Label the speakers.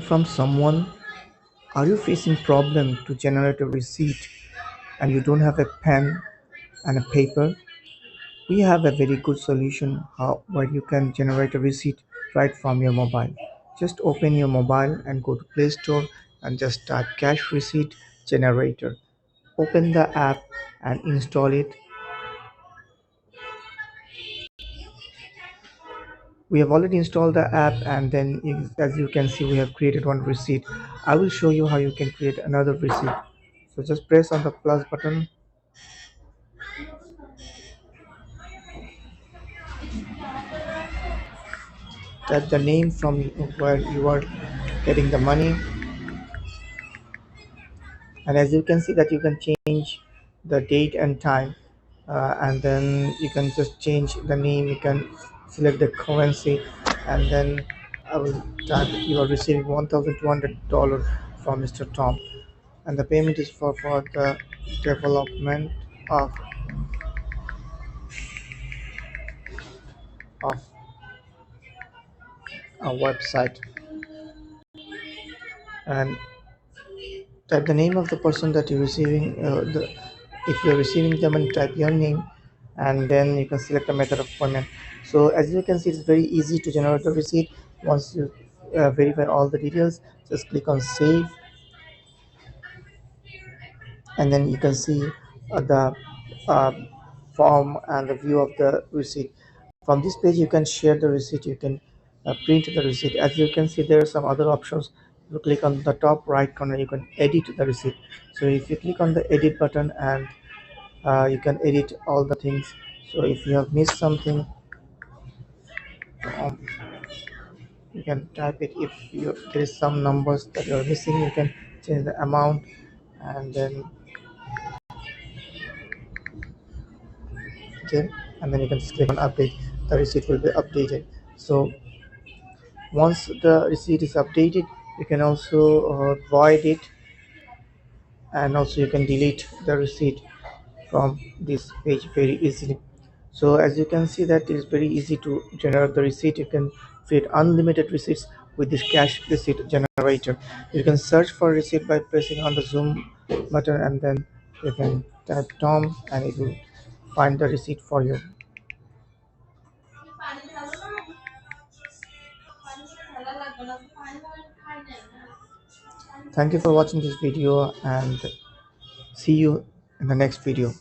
Speaker 1: from someone? Are you facing problem to generate a receipt and you don't have a pen and a paper? We have a very good solution how where you can generate a receipt right from your mobile. Just open your mobile and go to Play Store and just type Cash Receipt Generator. Open the app and install it. We have already installed the app, and then as you can see we have created one receipt. I will show you how you can create another receipt. So just press on the plus button, type the name from where you are getting the money, and as you can see that you can change the date and time, and then you can just change the name. You can select the currency, and then I will type you are receiving $1,200 from Mr. Tom, and the payment is for the development of of a website. And type the name of the person that you're receiving. If you're receiving them, and type your name, and then you can select the method of payment. So as you can see, it's very easy to generate the receipt. Once you verify all the details, just click on save, and then you can see the uh, form and the view of the receipt. From this page you can share the receipt, you can print the receipt. As you can see, there are some other options. If you click on the top right corner, you can edit the receipt. So if you click on the edit button, and you can edit all the things. So if you have missed something, um, you can type it. If there is some numbers that you are missing, you can change the amount, and then okay, and then you can just click on update. The receipt will be updated. So once the receipt is updated, you can also void it, and also you can delete the receipt from this page very easily. So as you can see that it is very easy to generate the receipt. You can create unlimited receipts with this cash receipt generator. You can search for receipt by pressing on the zoom button, and then you can type Tom and it will find the receipt for you. Thank you for watching this video, and see you in the next video.